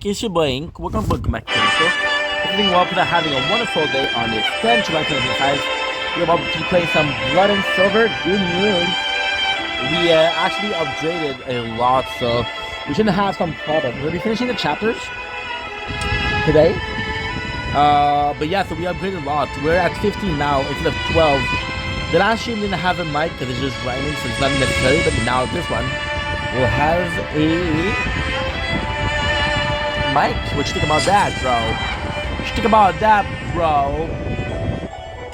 It's your boy Ink. Welcome back to the show. Hoping well people are having a wonderful day on this 10 July 2025. We're about to play some Blood and Silver. Good news. We actually upgraded a lot, so we shouldn't have some problem. We'll be finishing the chapters today. But yeah, so we upgraded a lot. We're at 15 now instead of 12. The last stream didn't have a mic because it's just rhyming, so it's not necessary. But now this one will have a mic. What you think about that, bro? What you think about that, bro?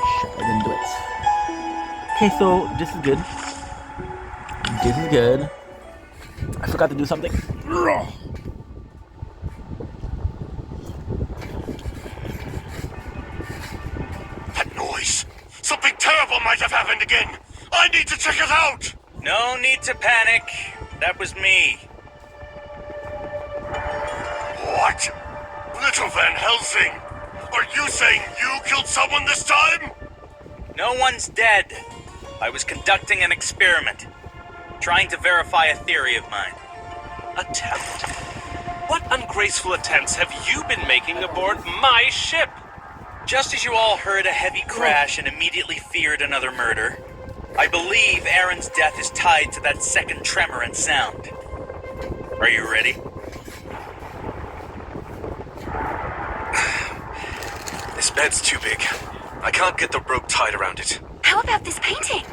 Shit, I didn't do it. Okay, so this is good. This is good. I forgot to do something. That noise! Something terrible might have happened again! I need to check it out! No need to panic. That was me. What? Little Van Helsing! Are you saying you killed someone this time? No one's dead. I was conducting an experiment. Trying to verify a theory of mine. Attempt? What ungraceful attempts have you been making aboard my ship? Just as you all heard a heavy crash and immediately feared another murder, I believe Aaron's death is tied to that second tremor and sound. Are you ready? This bed's too big. I can't get the rope tied around it. How about this painting?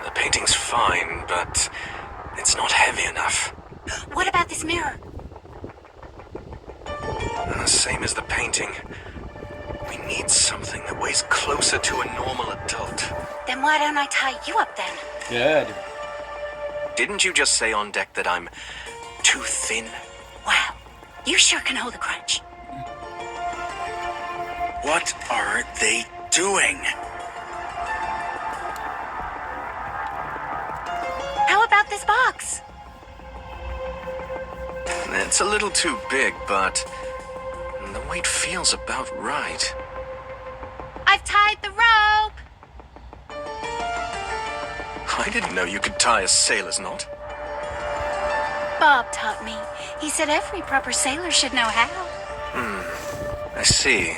The painting's fine, but it's not heavy enough. What about this mirror? Same as the painting. We need something that weighs closer to a normal adult. Then why don't I tie you up then? Good. Didn't you just say on deck that I'm too thin? Wow, you sure can hold a crunch. What are they doing? How about this box? It's a little too big, but the weight feels about right. I've tied the rope! I didn't know you could tie a sailor's knot. Bob taught me. He said every proper sailor should know how. I see.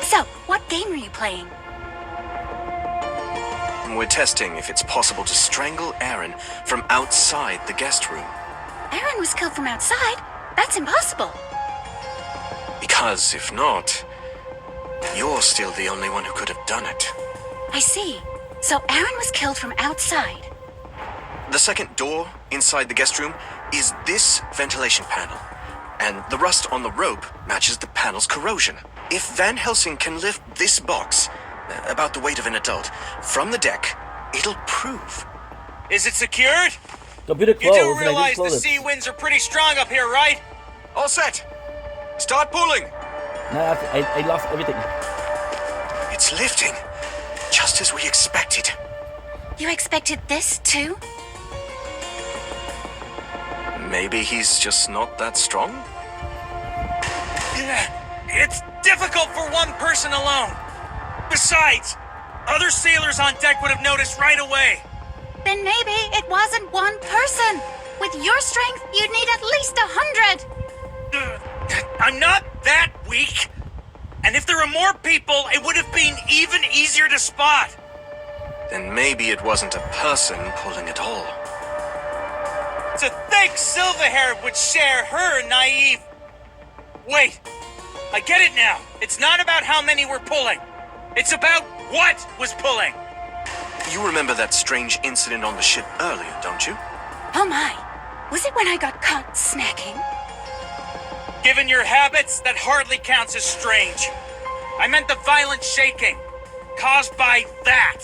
So, what game are you playing? We're testing if it's possible to strangle Aaron from outside the guest room. Aaron was killed from outside. That's impossible. Because if not, you're still the only one who could have done it. I see. So Aaron was killed from outside. The second door inside the guest room is this ventilation panel, and the rust on the rope matches the panel's corrosion. If Van Helsing can lift this box, about the weight of an adult, from the deck, it'll prove. Is it secured? Computer You closed. do and I realize didn't the close it. sea winds are pretty strong up here, right? All set! Start pulling! No, I lost everything. It's lifting, just as we expected. You expected this too? Maybe he's just not that strong? It's difficult for one person alone. Besides, other sailors on deck would have noticed right away. Then maybe it wasn't one person. With your strength, you'd need at least 100. I'm not that weak. And if there were more people, it would have been even easier to spot. Then maybe it wasn't a person pulling at all. To think Silverhair would share her naive... Wait, I get it now. It's not about how many were pulling. It's about what was pulling. You remember that strange incident on the ship earlier, don't you? Oh my. Was it when I got caught snacking? Given your habits, that hardly counts as strange. I meant the violent shaking, caused by that.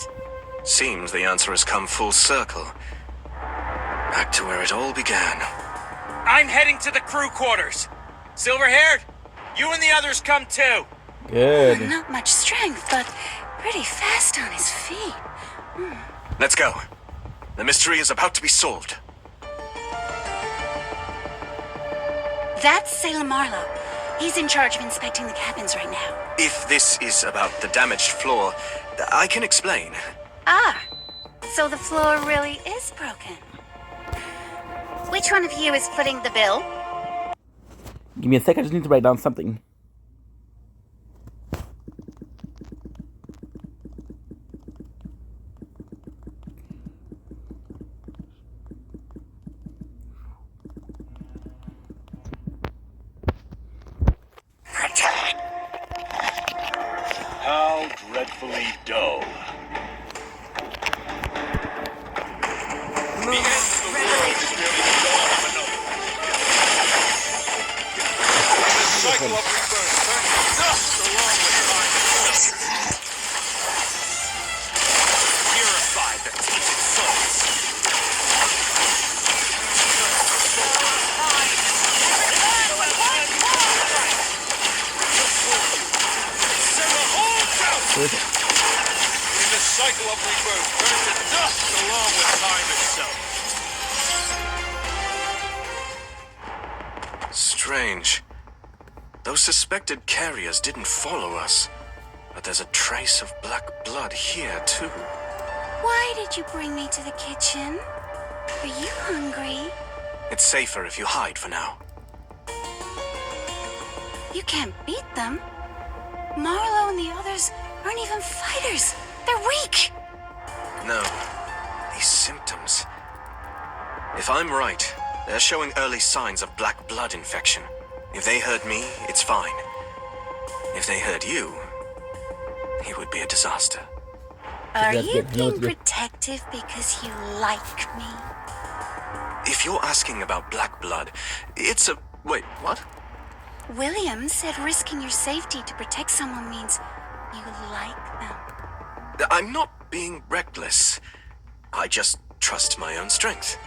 Seems the answer has come full circle. Back to where it all began. I'm heading to the crew quarters. Silverhaired, you and the others come too. Good. Not much strength, but pretty fast on his feet. Let's go. The mystery is about to be solved. That's Sailor Marlowe. He's in charge of inspecting the cabins right now. If this is about the damaged floor, I can explain. Ah, so the floor really is broken. Which Which one of you is footing the bill? Give me a sec, I just need to write down something. How dreadfully dull. The end of the world is merely the dawn of another. The cycle of rebirth turns to dust along with time itself. Purify the tainted souls. Send the whole down. In the cycle of rebirth turns to dust along with time itself. Strange. Those suspected carriers didn't follow us. But there's a trace of black blood here, too. Why did you bring me to the kitchen? Are you hungry? It's safer if you hide for now. You can't beat them. Marlowe and the others aren't even fighters. They're weak. No. These symptoms. If I'm right, they're showing early signs of black blood infection. If they hurt me, it's fine. If they hurt you, it would be a disaster. Are That's you good. No, it's being good. protective because you like me? If you're asking about black blood, it's a... Wait, what? William said risking your safety to protect someone means you like them. I'm not being reckless. I just trust my own strength.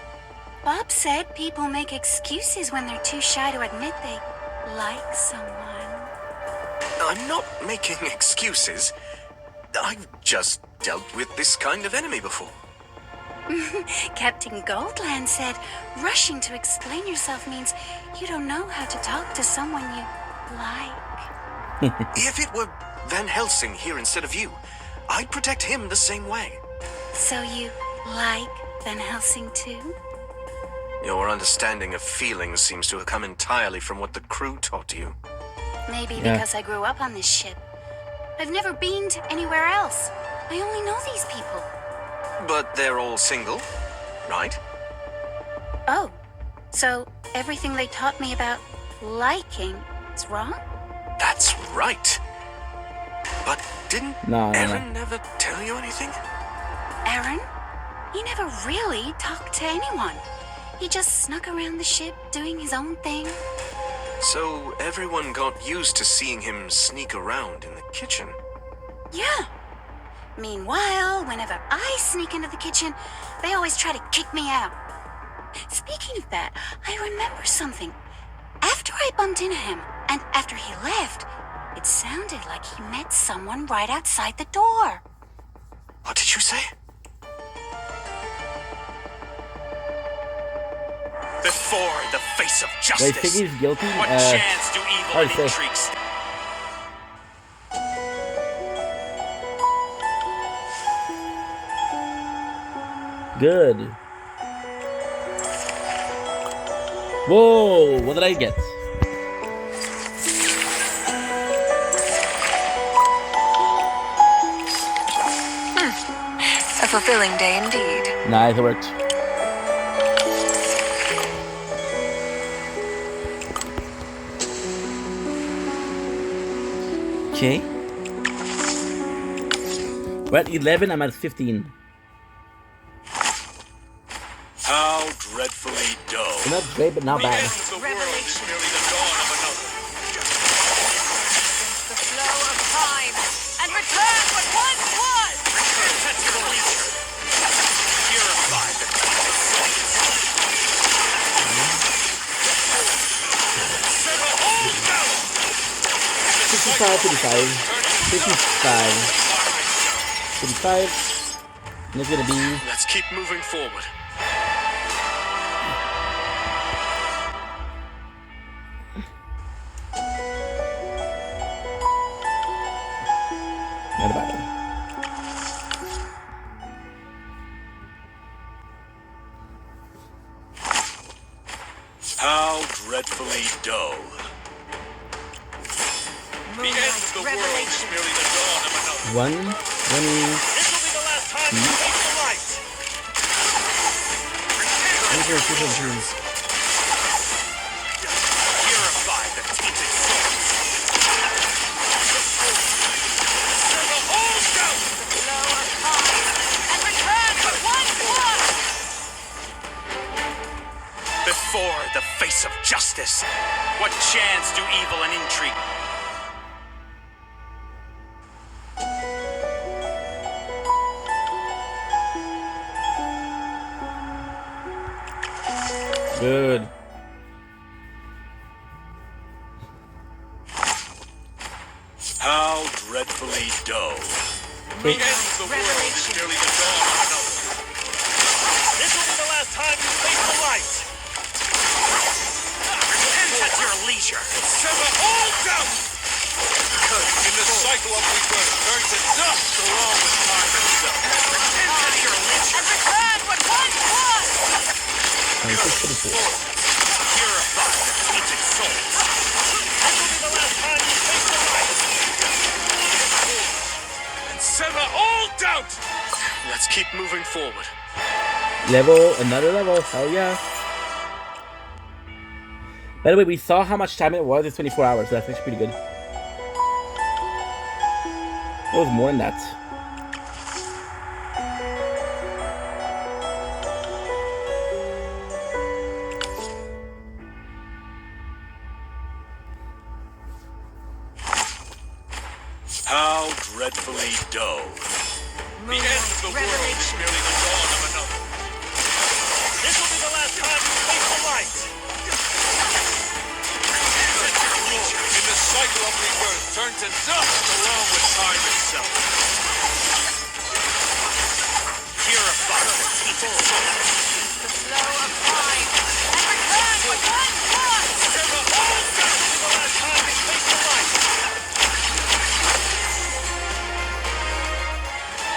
Bob said people make excuses when they're too shy to admit they like someone. I'm not making excuses. I've just dealt with this kind of enemy before. Captain Goldland said rushing to explain yourself means you don't know how to talk to someone you like. If it were Van Helsing here instead of you, I'd protect him the same way. So you like Van Helsing too? Your understanding of feelings seems to have come entirely from what the crew taught you. Maybe Yeah. because I grew up on this ship. I've never been to anywhere else. I only know these people. But they're all single, right? Oh, so everything they taught me about liking is wrong? That's right. But didn't No. Aaron never tell you anything? Aaron? He never really talked to anyone. He just snuck around the ship doing his own thing. So everyone got used to seeing him sneak around in the kitchen. Yeah. Meanwhile, whenever I sneak into the kitchen, they always try to kick me out. Speaking of that, I remember something. After I bumped into him, and after he left, it sounded like he met someone right outside the door. What did you say? Before the face of Do I think justice, he's guilty? what chance do evil hard and to say. intrigue stand? Good. Whoa, what did I get? A fulfilling day indeed. Nice, it worked. Okay. We're at 11, I'm at 15. How dreadfully dull. Not great, but not The bad. end of the world is merely the dawn of another. The flow of time and return what once was. Perpetual nature. Purify the tainted souls. Send the whole down. 55, 55. 55. 55. And it's gonna be... Let's keep moving forward. Not bad. How dreadfully dull. The end of the world is merely the dawn of another. This will be the last time you face the light. Purify the tainted souls. Serve the whole shout. Blow of time and return with one blood. Before the face of justice. What chance do evil and intrigue? Good. How dreadfully dull. The end of the world is merely the dawn of another. This will be the last time you face the light. Repent at your leisure. Sever all doubt. In the cycle of rebirth, turn to dust along with time itself. Repent at your leisure. And return with one blood. Purify the tainted souls. This will be the last time you face the light. And sever all doubt. Let's keep moving forward. Level, another level. Hell yeah. By the way, we saw how much time it was. It's 24 hours, so that's actually pretty good. It was more than that. How dreadfully dull. The end of the world is merely the dawn of another. This will be the last time you face the light. In the cycle of rebirth, turn to dust along with time itself. Purify the tainted souls. The flow of time and return with one blood. Sever all doubt. This will be the last time you face the light.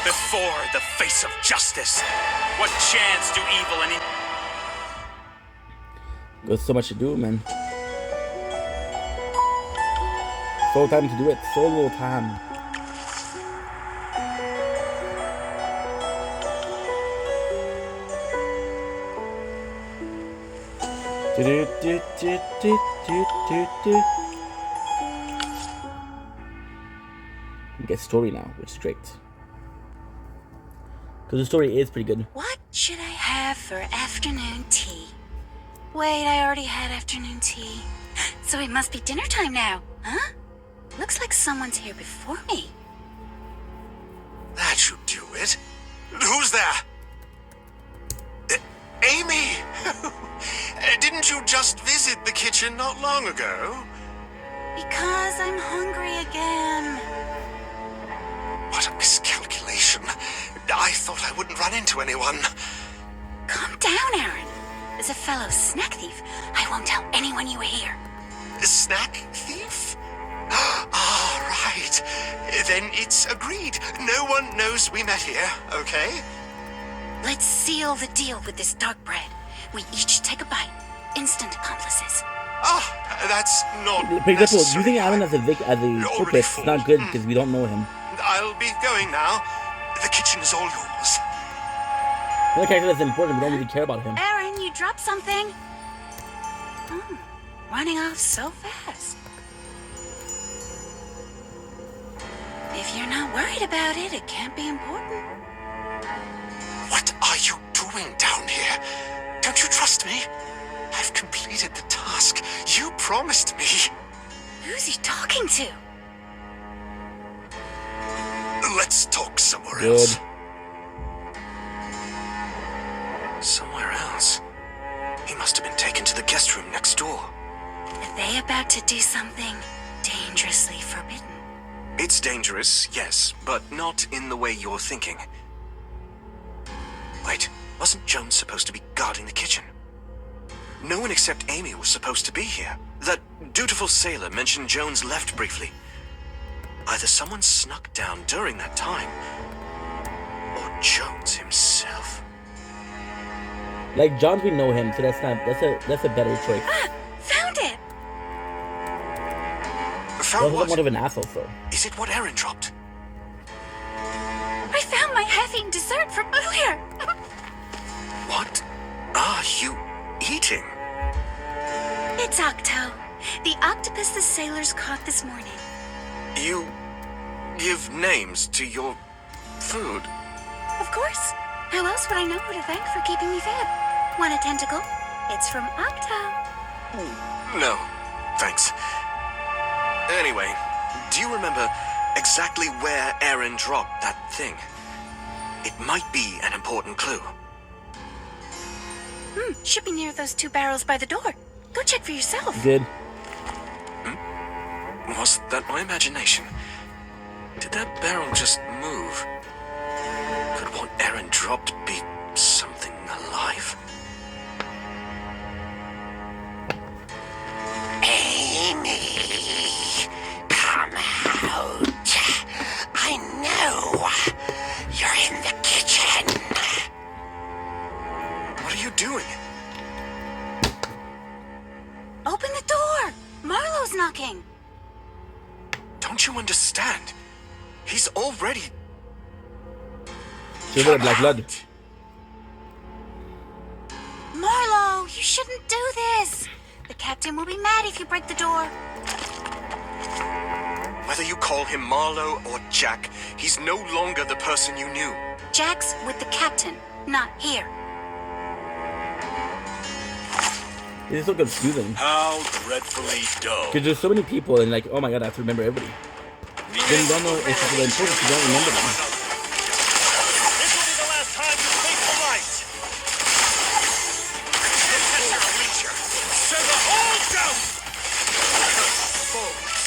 Before the face of justice. What chance do evil and There's so much to do, man. So time to do it. So little time. We get story now, which is great. Because the story is pretty good. What should I have for afternoon tea? Wait, I already had afternoon tea. So it must be dinner time now, huh? Looks like someone's here before me. That should do it. Who's there? Amy! Didn't you just visit the kitchen not long ago? Because I'm hungry again. What a miscalculation. I thought I wouldn't run into anyone. Calm down, Aaron. As a fellow snack thief, I won't tell anyone you were here. Snack thief? Ah, right. Then it's agreed. No one knows we met here, okay? Let's seal the deal with this dark bread. We each take a bite. Instant accomplices. Ah, that's not For example, necessary. using Alan as a culprit is not good because we don't know him. I'll be going now. The kitchen is all yours. The character that's important, we don't really care about him. Aaron, you dropped something. Oh, running off so fast. If you're not worried about it, it can't be important. What are you doing down here? Don't you trust me? I've completed the task you promised me. Who's he talking to? Let's talk somewhere Good. else. Somewhere else? He must have been taken to the guest room next door. Are they about to do something dangerously forbidden? It's dangerous, yes, but not in the way you're thinking. Wait, wasn't Jones supposed to be guarding the kitchen? No one except Amy was supposed to be here. That dutiful sailor mentioned Jones left briefly. Either someone snuck down during that time, or Jones himself. Like John, we know him, so that's a better choice. Found it! Found Wasn't much what? of an asshole, so. Is it what Aaron dropped? I found my half-eaten dessert from earlier! What are you eating? It's Octo, the octopus the sailors caught this morning. You give names to your food. Of course. How else would I know who to thank for keeping me fed? Want a tentacle? It's from Octo. No, thanks. Anyway, do you remember exactly where Aaron dropped that thing? It might be an important clue. Should be near those 2 barrels by the door. Go check for yourself. Good. Was that my imagination? Did that barrel just move? Could what Aaron dropped be something alive? Amy, come out. I know you're in the kitchen. What are you doing? Open the door! Marlowe's knocking. Don't you understand? He's already... She's a black blood. Marlowe, you shouldn't do this. The captain will be mad if you break the door. Whether you call him Marlowe or Jack, he's no longer the person you knew. Jack's with the captain, not here. It's so confusing. How dreadfully dull. Because there's so many people, and like, oh my god, I have to remember everybody. Then you don't know if it's important, you don't remember them. This will be the last time you face the light. Professor Leisure, send the whole down.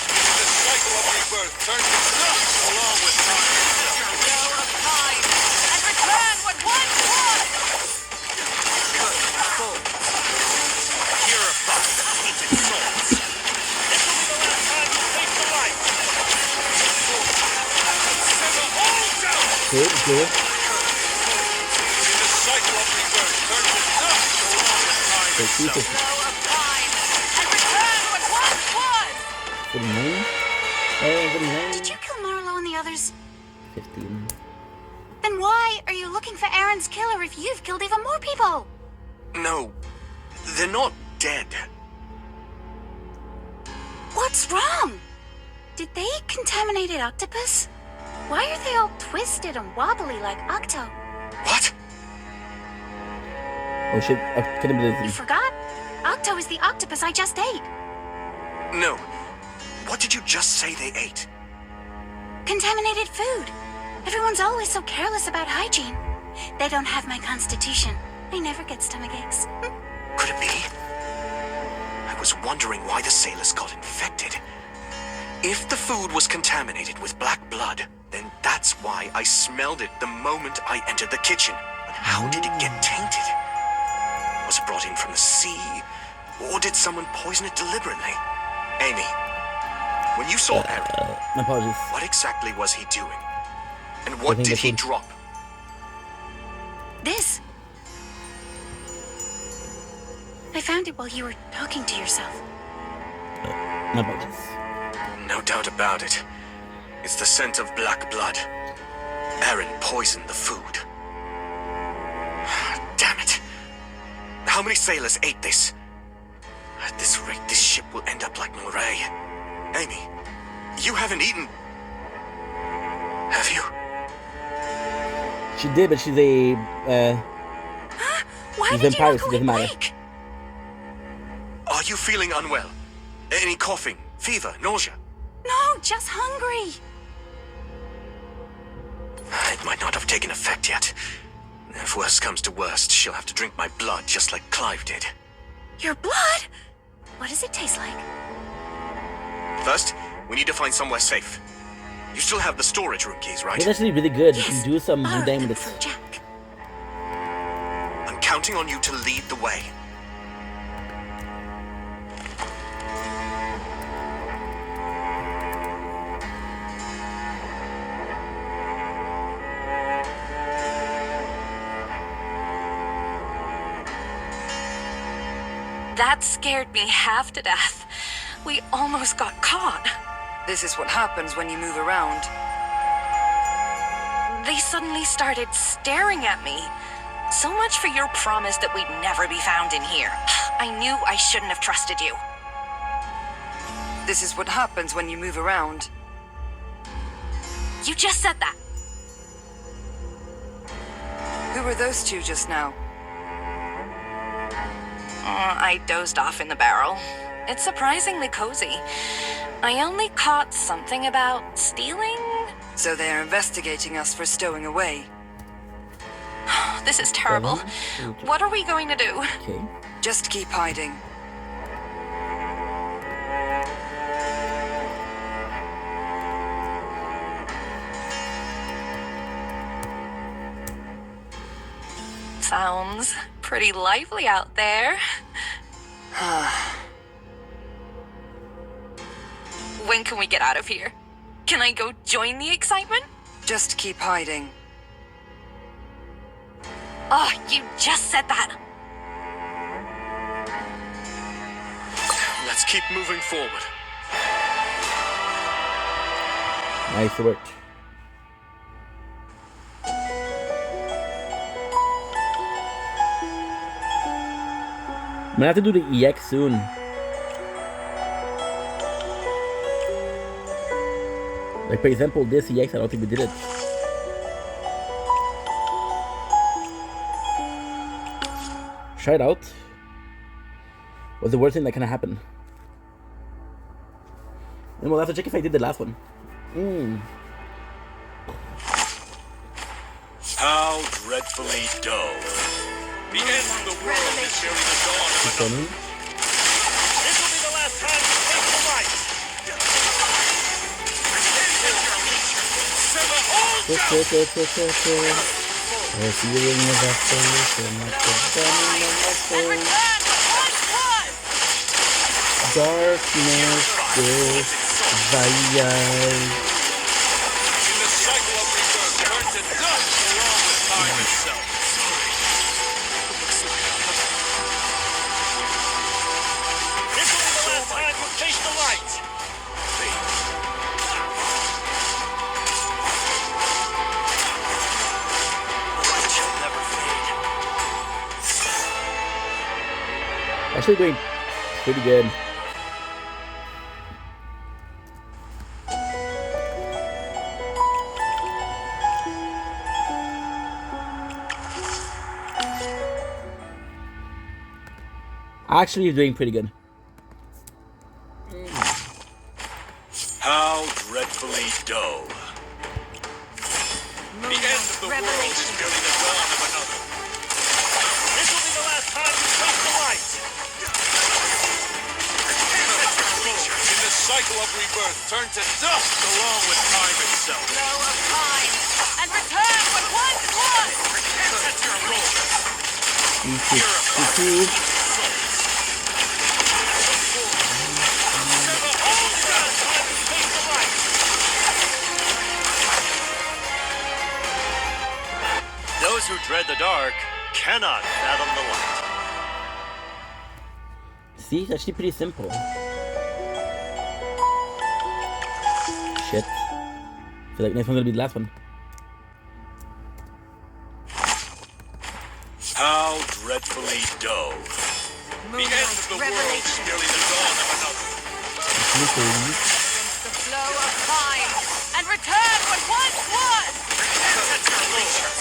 The cycle of rebirth turns to dust along with time. Will of time and return what once was! Purify the tainted souls. This will be the last time you face the light. Send the whole down. Good, good. The cycle of rebirth turns to dust along with time So itself. Will of time and return what once was! Good name. Hey, good name. Did you kill Marlowe and the others? 15. Then why are you looking for Aaron's killer if you've killed even more people? No, they're not dead. What's wrong? Did they contaminated octopus? Why are they all twisted and wobbly like Octo? What? Oh shit, couldn't believe You it. forgot? Octo is the octopus I just ate. No. What did you just say they ate? Contaminated food. Everyone's always so careless about hygiene. They don't have my constitution. I never get stomach aches. Could it be? I was wondering why the sailors got infected. If the food was contaminated with black blood, then that's why I smelled it the moment I entered the kitchen. But how did it get tainted? Was it brought in from the sea? Or did someone poison it deliberately? Amy, when you saw Aaron, My apologies. what exactly was he doing? And I what think did the he food- drop? This. I found it while you were talking to yourself. My apologies. No doubt about it. It's the scent of black blood. Aaron poisoned the food. Damn it. How many sailors ate this? At this rate, this ship will end up like Moray. Amy, you haven't eaten... Have you? She did, but she's a, Why He's did in you Paris, not it go doesn't matter. awake? Are you feeling unwell? Any coughing, fever, nausea? No, just hungry. It might not have taken effect yet. If worst comes to worst, she'll have to drink my blood just like Clive did. Your blood? What does it taste like? First, we need to find somewhere safe. You still have the storage room keys, right? it's actually really good. You Yes. can do some Borrow damage them with from it. Jack. I'm counting on you to lead the way. That scared me half to death. We almost got caught. This is what happens when you move around. They suddenly started staring at me. So much for your promise that we'd never be found in here. I knew I shouldn't have trusted you. This is what happens when you move around. You just said that. Who were those two just now? I dozed off in the barrel. It's surprisingly cozy. I only caught something about stealing. So they are investigating us for stowing away. This is terrible. What are we going to do? Okay. Just keep hiding. Sounds pretty lively out there. When can we get out of here? Can I go join the excitement? Just keep hiding. Oh, you just said that. Let's keep moving forward. Nice work. I'm gonna have to do the EX soon. Like, for example, this EX, I don't think we did it. Try it out. What's the worst thing that can happen? And we'll have to check if I did the last one. How dreadfully dull. The end of the world is nearly the dawn of another. This will be the last time you take the light. Sever all doubt. And return with one blood! Darkness is fire. In the cycle of rebirth, turn to dust along with time itself. This will be the last time you face the light. Light shall never fade. Actually doing pretty good. Actually doing pretty good. How dreadfully dull. The end of the world is merely the dawn of another. This will be the last time you face the light. In the cycle of rebirth, turn to dust along with time itself. Flow of time! And return with one blood! That's your role. Those who dread the dark cannot fathom the light. See, it's actually pretty simple. Shit. I feel like next one's gonna be the last one. How dreadfully dull. The end of the world is merely the dawn of another. The flow of time! And return with one blood! That's your role.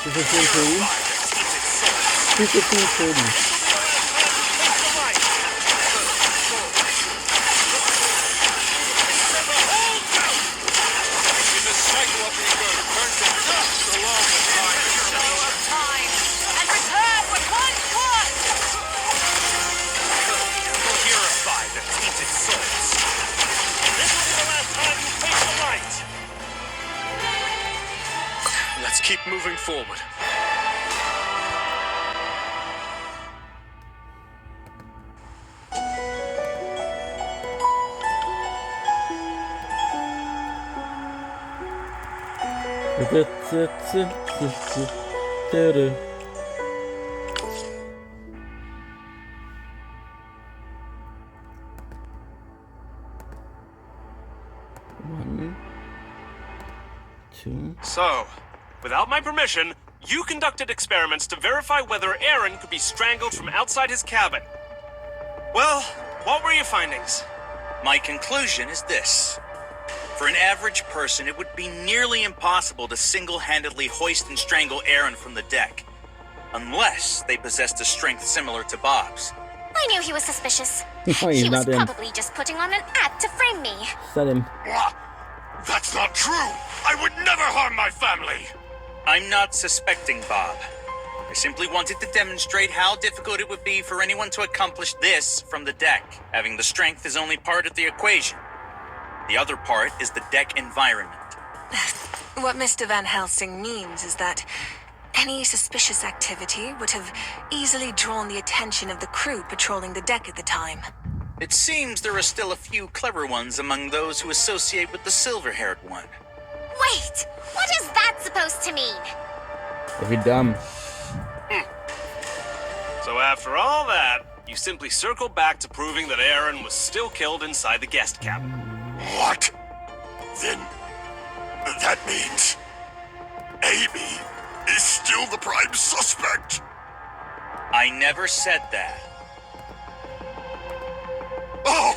215, 215, In the cycle of rebirth, turn to dust along with time Flow of time! And return with one blood! Purify the tainted souls. This will be the last time you face the light. Let's keep moving forward. 2. So, without my permission, you conducted experiments to verify whether Aaron could be strangled from outside his cabin. Well, what were your findings? My conclusion is this. For an average person, it would be nearly impossible to single-handedly hoist and strangle Aaron from the deck. Unless they possessed a strength similar to Bob's. I knew he was suspicious. Oh, He he's was not in. probably just putting on an act to frame me. Set him. What? That's not true! I would never harm my family! I'm not suspecting Bob. I simply wanted to demonstrate how difficult it would be for anyone to accomplish this from the deck. Having the strength is only part of the equation. The other part is the deck environment. What Mr. Van Helsing means is that any suspicious activity would have easily drawn the attention of the crew patrolling the deck at the time. It seems there are still a few clever ones among those who associate with the silver-haired one. Wait, what is that supposed to mean? If you're dumb. So after all that, you simply circle back to proving that Aaron was still killed inside the guest cabin. What? Then that means Amy is still the prime suspect. I never said that. Oh!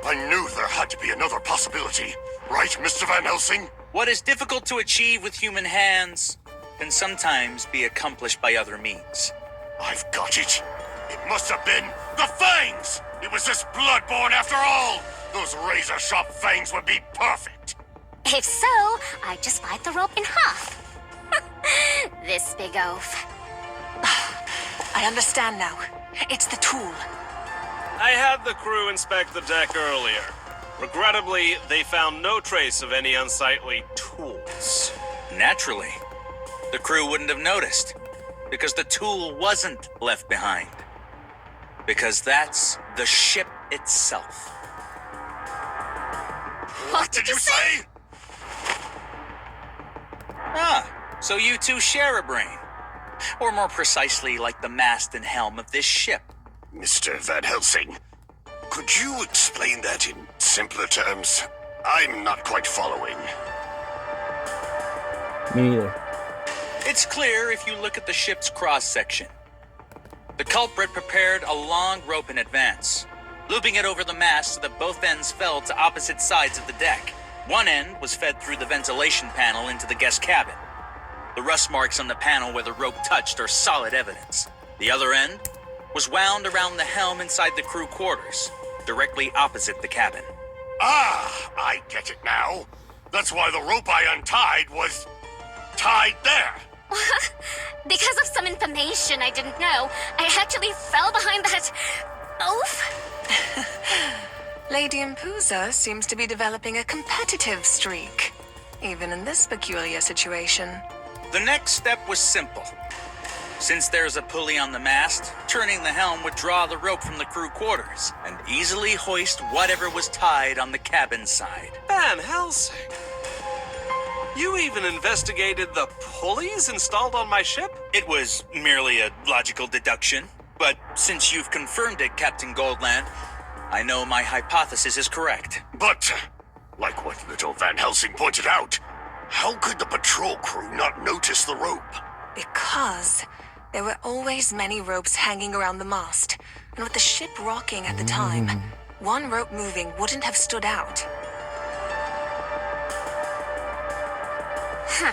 I knew there had to be another possibility. Right, Mr. Van Helsing? What is difficult to achieve with human hands can sometimes be accomplished by other means. I've got it. It must have been the fangs! It was this bloodborne after all! Those razor-sharp fangs would be perfect! If so, I'd just bite the rope in half. This big oaf. I understand now. It's the tool. I had the crew inspect the deck earlier. Regrettably, they found no trace of any unsightly tools. Naturally, the crew wouldn't have noticed, because the tool wasn't left behind. Because that's the ship itself. What did you say? Ah, so you two share a brain. Or more precisely, like the mast and helm of this ship. Mr. Van Helsing, could you explain that in simpler terms? I'm not quite following. Me neither. It's clear if you look at the ship's cross-section. The culprit prepared a long rope in advance, looping it over the mast so that both ends fell to opposite sides of the deck. One end was fed through the ventilation panel into the guest cabin. The rust marks on the panel where the rope touched are solid evidence. The other end was wound around the helm inside the crew quarters, directly opposite the cabin. Ah, I get it now. That's why the rope I untied was tied there. Because of some information I didn't know, I actually fell behind that oaf. Lady Impuza seems to be developing a competitive streak, even in this peculiar situation. The next step was simple. Since there's a pulley on the mast, turning the helm would draw the rope from the crew quarters and easily hoist whatever was tied on the cabin side. Van Helsing. You even investigated the pulleys installed on my ship? It was merely a logical deduction, but since you've confirmed it, Captain Goldland, I know my hypothesis is correct. But, like what little Van Helsing pointed out, how could the patrol crew not notice the rope? Because there were always many ropes hanging around the mast, and with the ship rocking at the time, one rope moving wouldn't have stood out. Huh.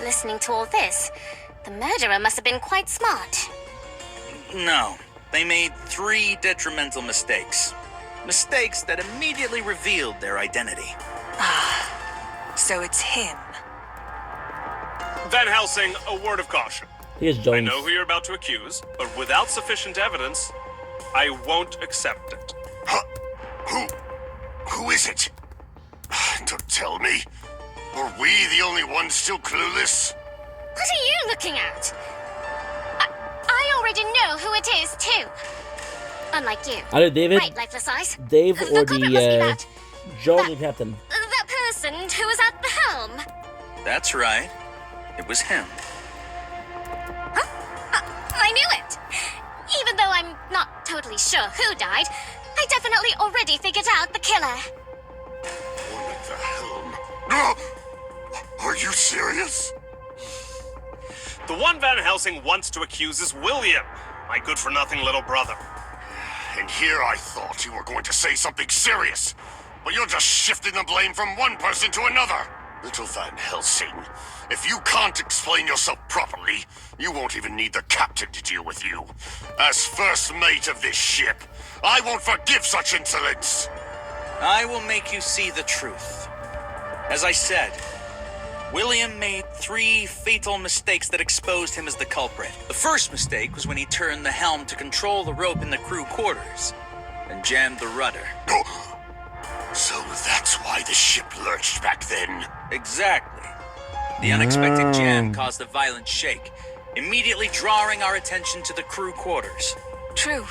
Listening to all this, the murderer must have been quite smart. No, they made 3 detrimental mistakes. Mistakes that immediately revealed their identity. So it's him. Van Helsing, a word of caution. Here's I Jones. know who you're about to accuse, but without sufficient evidence, I won't accept it. Huh? Who is it? Don't tell me. Are we the only ones still clueless? What are you looking at? I already know who it is, too. Unlike you. Either David, Right, lifeless eyes. Dave, The or culprit must be the that. Jones the captain. That person who was at the helm. That's right. It was him. I knew it. Even though I'm not totally sure who died, I definitely already figured out the killer. One at the helm. No! Are you serious? The one Van Helsing wants to accuse is William, my good-for-nothing little brother. And here I thought you were going to say something serious, but you're just shifting the blame from one person to another. Little Van Helsing, if you can't explain yourself properly, you won't even need the captain to deal with you. As first mate of this ship, I won't forgive such insolence. I will make you see the truth. As I said, William made 3 fatal mistakes that exposed him as the culprit. The first mistake was when he turned the helm to control the rope in the crew quarters and jammed the rudder. So that's why the ship lurched back then. Exactly. The unexpected jam caused a violent shake, immediately drawing our attention to the crew quarters. True.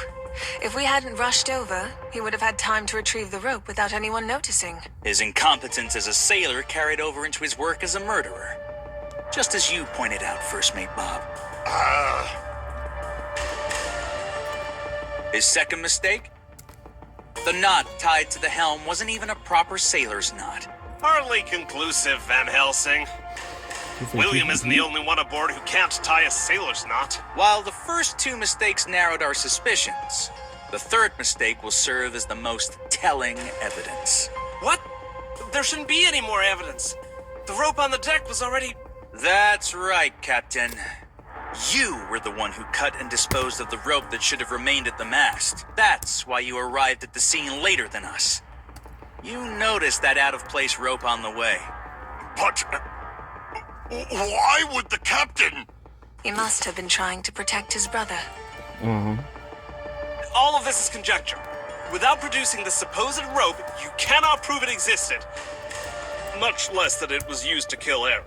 If we hadn't rushed over, he would have had time to retrieve the rope without anyone noticing. His incompetence as a sailor carried over into his work as a murderer. Just as you pointed out, First Mate Bob. His second mistake? The knot tied to the helm wasn't even a proper sailor's knot. Hardly conclusive, Van Helsing. William isn't the only one aboard who can't tie a sailor's knot. While the first 2 mistakes narrowed our suspicions, the third mistake will serve as the most telling evidence. What? There shouldn't be any more evidence. The rope on the deck was already... That's right, Captain. You were the one who cut and disposed of the rope that should have remained at the mast. That's why you arrived at the scene later than us. You noticed that out-of-place rope on the way. But... why would the captain? He must have been trying to protect his brother. All of this is conjecture. Without producing the supposed rope, you cannot prove it existed. Much less that it was used to kill Aaron.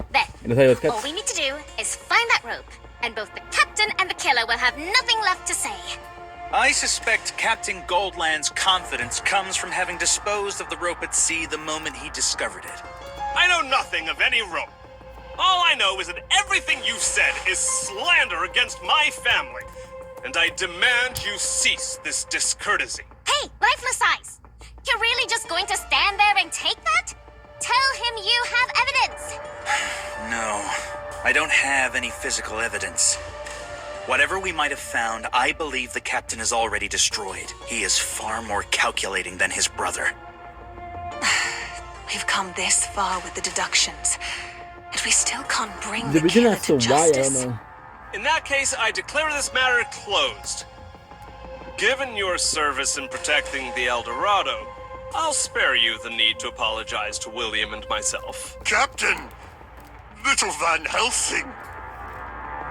Then, all we need to do is find that rope, and both the captain and the killer will have nothing left to say. I suspect Captain Goldland's confidence comes from having disposed of the rope at sea the moment he discovered it. I know nothing of any rope. All I know is that everything you've said is slander against my family, and I demand you cease this discourtesy. Hey, Lifeless Eyes! You're really just going to stand there and take that? Tell him you have evidence! No, I don't have any physical evidence. Whatever we might have found, I believe the captain is already destroyed. He is far more calculating than his brother. We've come this far with the deductions, and we still can't bring The the killer beginning to has to why, I don't justice. know. In that case, I declare this matter closed. Given your service in protecting the El Dorado, I'll spare you the need to apologize to William and myself. Captain! Little Van Helsing!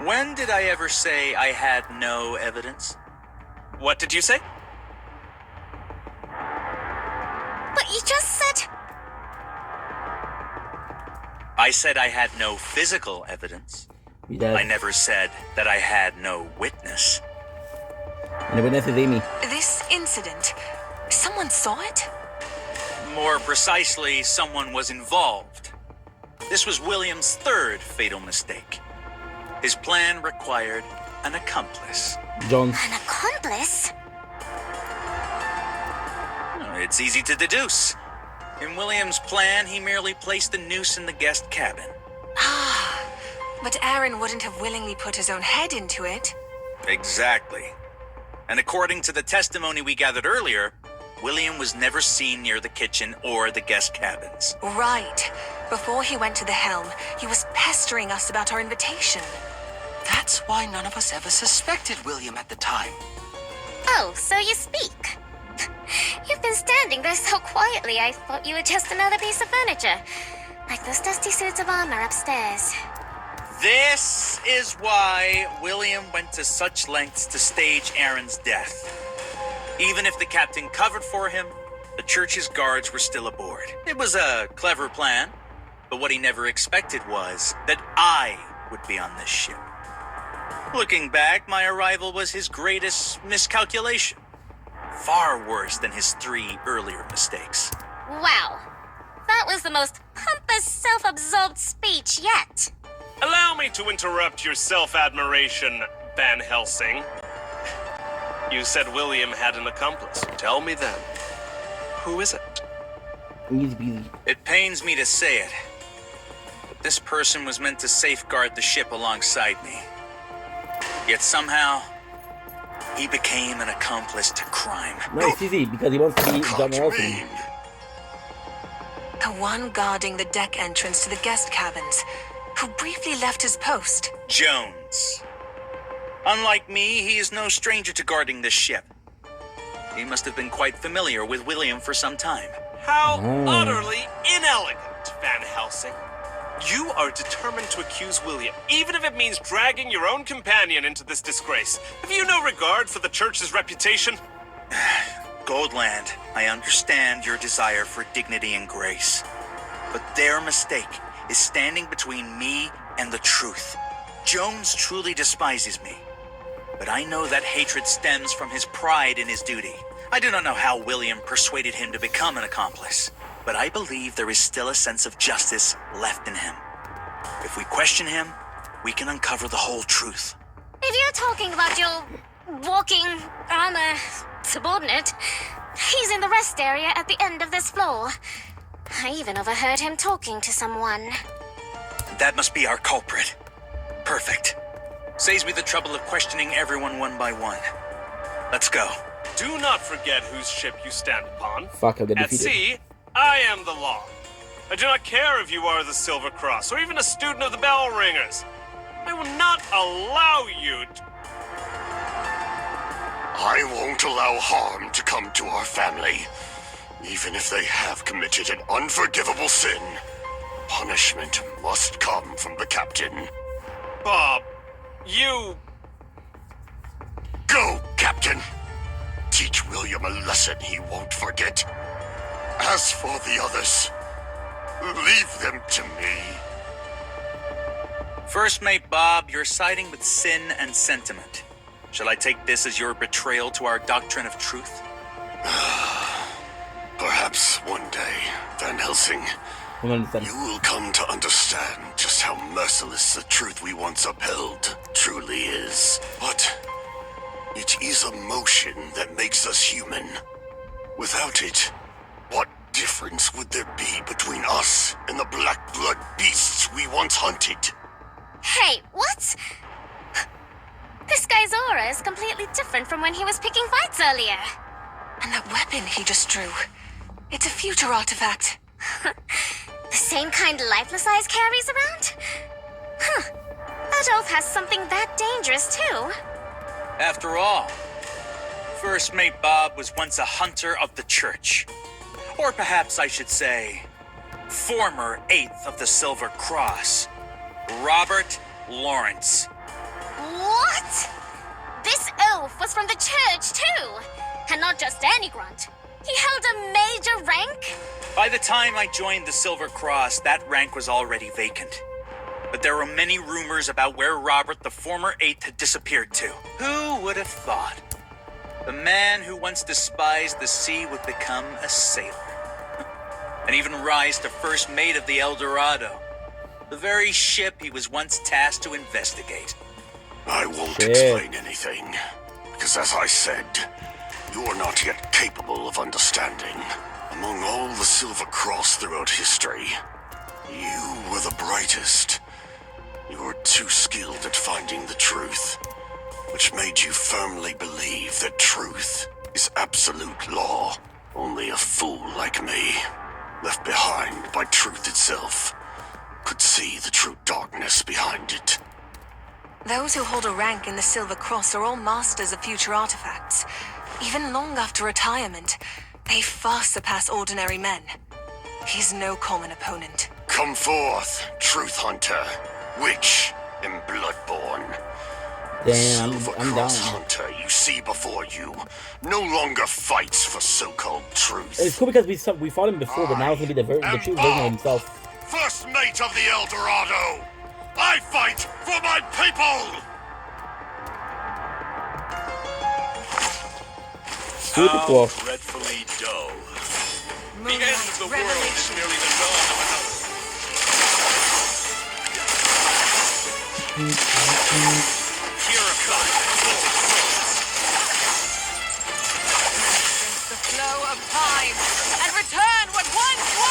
When did I ever say I had no evidence? What did you say? But you just said... I said I had no physical evidence. I never said that I had no witness. And the witness is Amy. This incident, someone saw it? More precisely, someone was involved. This was William's third fatal mistake. His plan required an accomplice. Jones. An accomplice? It's easy to deduce. In William's plan, he merely placed the noose in the guest cabin. But Aaron wouldn't have willingly put his own head into it. Exactly. And according to the testimony we gathered earlier, William was never seen near the kitchen or the guest cabins. Right. Before he went to the helm, he was pestering us about our invitation. That's why none of us ever suspected William at the time. Oh, so you speak. You've been standing there so quietly, I thought you were just another piece of furniture. Like those dusty suits of armor upstairs. This is why William went to such lengths to stage Aaron's death. Even if the captain covered for him, the church's guards were still aboard. It was a clever plan, but what he never expected was that I would be on this ship. Looking back, my arrival was his greatest miscalculation. Far worse than his 3 earlier mistakes. Wow. That was the most pompous, self-absorbed speech yet. Allow me to interrupt your self-admiration, Van Helsing. You said William had an accomplice. Tell me then, who is it? Easy peasy. It pains me to say it, but this person was meant to safeguard the ship alongside me. Yet somehow, he became an accomplice to crime. No, it's easy because he wants to be John Nelson. The one guarding the deck entrance to the guest cabins, who briefly left his post. Jones. Unlike me, he is no stranger to guarding this ship. He must have been quite familiar with William for some time. How utterly inelegant, Van Helsing. You are determined to accuse William, even if it means dragging your own companion into this disgrace. Have you no regard for the church's reputation? Goldland, I understand your desire for dignity and grace. But their mistake is standing between me and the truth. Jones truly despises me. But I know that hatred stems from his pride in his duty. I do not know how William persuaded him to become an accomplice, but I believe there is still a sense of justice left in him. If we question him, we can uncover the whole truth. If you're talking about your walking armor subordinate, he's in the rest area at the end of this floor. I even overheard him talking to someone. That must be our culprit. Perfect. Saves me the trouble of questioning everyone one by one. Let's go. Do not forget whose ship you stand upon. Fuck, I'll get At defeated. sea, I am the law. I do not care if you are the Silver Cross or even a student of the Bell Ringers. I will not allow you to... I won't allow harm to come to our family, even if they have committed an unforgivable sin. Punishment must come from the captain. Bob, you... Go, Captain! Teach William a lesson he won't forget. As for the others, leave them to me. First Mate Bob, you're siding with sin and sentiment. Shall I take this as your betrayal to our doctrine of truth? Perhaps one day, Van Helsing, I don't understand. you will come to understand just how merciless the truth we once upheld truly is. But it is emotion that makes us human. Without it, what difference would there be between us and the black blood beasts we once hunted? Hey, what? This guy's aura is completely different from when he was picking fights earlier. And that weapon he just drew, it's a future artifact. The same kind Lifeless Eyes carries around? Huh. That oath has something that dangerous, too. After all, First Mate Bob was once a hunter of the church. Or perhaps I should say, former 8th of the Silver Cross, Robert Lawrence. What? This oath was from the church, too. And not just any grunt. He held a major rank. By the time I joined the Silver Cross, that rank was already vacant. But there were many rumors about where Robert, the former 8th, had disappeared to. Who would have thought? The man who once despised the sea would become a sailor. And even rise to first mate of the El Dorado. The very ship he was once tasked to investigate. I won't explain anything, because as I said, you are not yet capable of understanding. Among all the Silver Cross throughout history, you were the brightest. You were too skilled at finding the truth, which made you firmly believe that truth is absolute law. Only a fool like me, left behind by truth itself, could see the true darkness behind it. Those who hold a rank in the Silver Cross are all masters of future artifacts. Even long after retirement, they far surpass ordinary men. He's no common opponent. Come forth, Truth Hunter, Witch, and Bloodborne. Damn, Silver I'm Cross down. Hunter you see before you no longer fights for so-called truth. It's cool because we fought him before, but now it's gonna be the true version of himself. First mate of the El Dorado, I fight for my people! Super cool. Dreadfully dull. The Moonlight end of the world is revelation. merely the dawn of another. Purify. The flow of time and return what once was.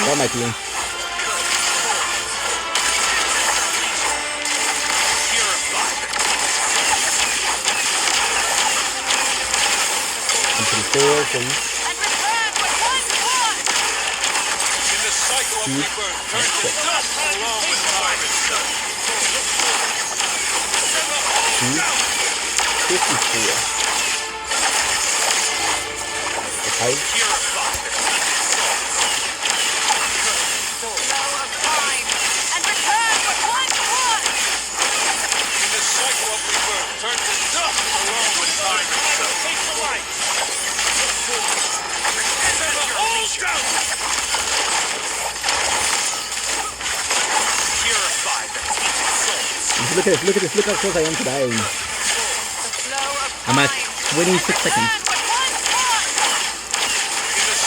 That might be. I'm pretty sure from Look at this, look how close I am to dying. I'm at 26 seconds.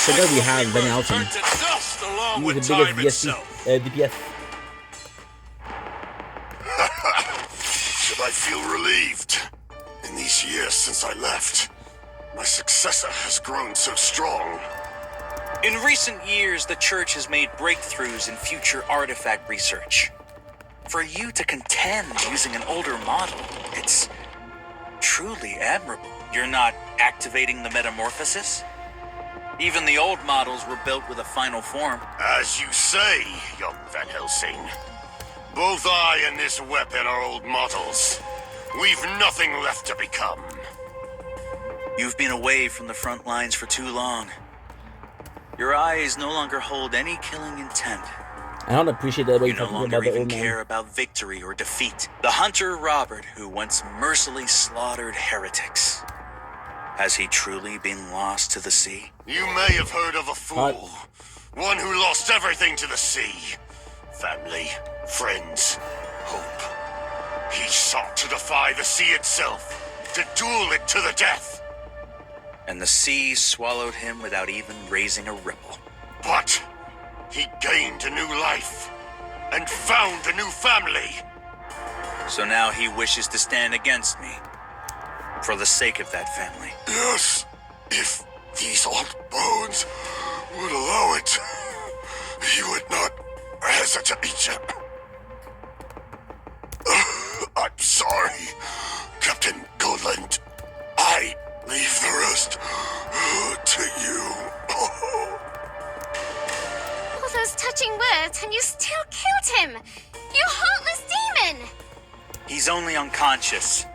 So there we have Van Helsing. He's the biggest DPS. Should I feel relieved? In these years since I left, my successor has grown so strong. In recent years, the Church has made breakthroughs in future artifact research. For you to contend using an older model, it's truly admirable. You're not activating the metamorphosis? Even the old models were built with a final form. As you say, young Van Helsing. Both I and this weapon are old models. We've nothing left to become. You've been away from the front lines for too long. Your eyes no longer hold any killing intent. I don't appreciate that way you no longer even care about victory or defeat. The hunter Robert, who once mercilessly slaughtered heretics. Has he truly been lost to the sea? You may have heard of a fool. One who lost everything to the sea. Family, friends, hope. He sought to defy the sea itself, to duel it to the death. And the sea swallowed him without even raising a ripple. But he gained a new life, and found a new family. So now he wishes to stand against me, for the sake of that family. Yes, if these old bones would allow it, he would not hesitate. I'm sorry, Captain Goldland. I leave the rest to you. All those touching words, and you still killed him! You heartless demon! He's only unconscious,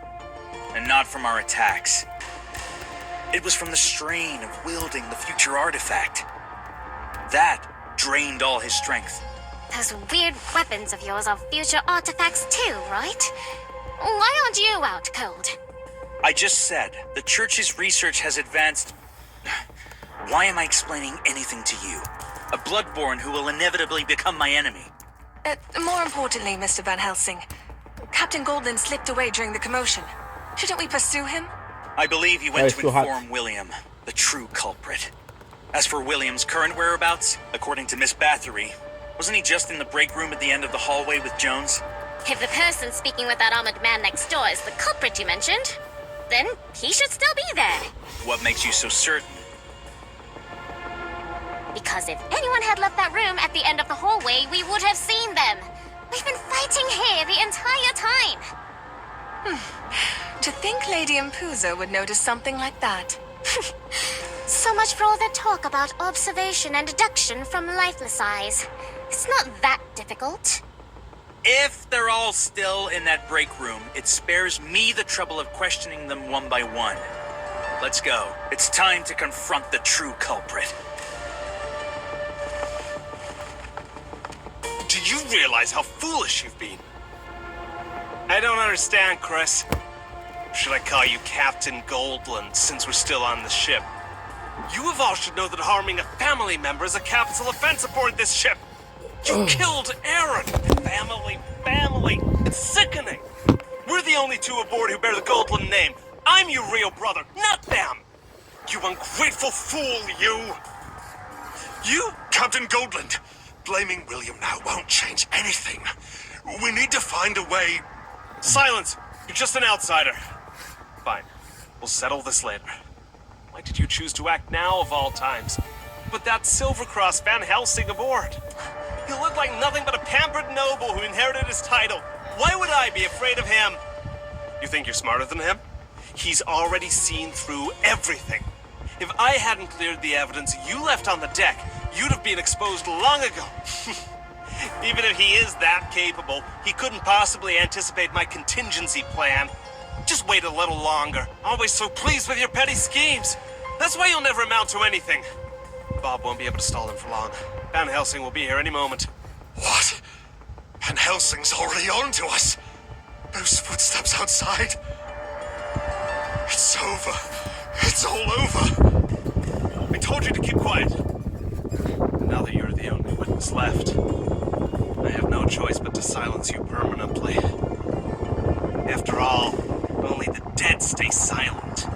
and not from our attacks. It was from the strain of wielding the future artifact. That drained all his strength. Those weird weapons of yours are future artifacts too, right? Why aren't you out cold? I just said, the Church's research has advanced. Why am I explaining anything to you? A Bloodborne who will inevitably become my enemy. More importantly, Mr. Van Helsing, Captain Goldland slipped away during the commotion. Shouldn't we pursue him? I believe he went to inform William, the true culprit. As for William's current whereabouts, according to Miss Bathory, wasn't he just in the break room at the end of the hallway with Jones? If the person speaking with that armored man next door is the culprit you mentioned, then he should still be there. What makes you so certain? Because if anyone had left that room at the end of the hallway, we would have seen them. We've been fighting here the entire time. To think Lady Impuzo would notice something like that. So much for all the talk about observation and deduction from lifeless eyes. It's not that difficult. If they're all still in that break room, it spares me the trouble of questioning them one by one. Let's go. It's time to confront the true culprit. Do you realize how foolish you've been? I don't understand, Chris. Should I call you Captain Goldland, since we're still on the ship? You of all should know that harming a family member is a capital offense aboard this ship. You killed Aaron. Family. It's sickening. We're the only two aboard who bear the Goldland name. I'm your real brother, not them. You ungrateful fool, you. You, Captain Goldland. Blaming William now won't change anything. We need to find a way. Silence. You're just an outsider. Fine. We'll settle this later. Why did you choose to act now of all times? with that Silvercross Van Helsing aboard. He'll look like nothing but a pampered noble who inherited his title. Why would I be afraid of him? You think you're smarter than him? He's already seen through everything. If I hadn't cleared the evidence you left on the deck, you'd have been exposed long ago. Even if he is that capable, he couldn't possibly anticipate my contingency plan. Just wait a little longer. Always so pleased with your petty schemes. That's why you'll never amount to anything. Bob won't be able to stall him for long. Van Helsing will be here any moment. What? Van Helsing's already on to us. Those footsteps outside. It's over. It's all over. I told you to keep quiet. And now that you're the only witness left, I have no choice but to silence you permanently. After all, only the dead stay silent.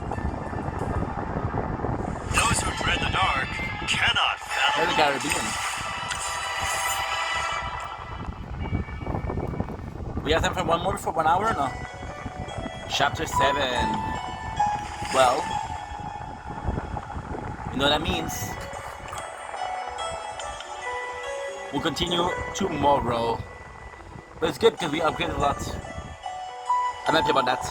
Those who dread the dark cannot fathom. Where's the Caribbean? We have time for one more before 1 hour or no? Chapter 7. Well, you know what that means. We'll continue tomorrow. But it's good because we upgraded a lot. I'm happy about that.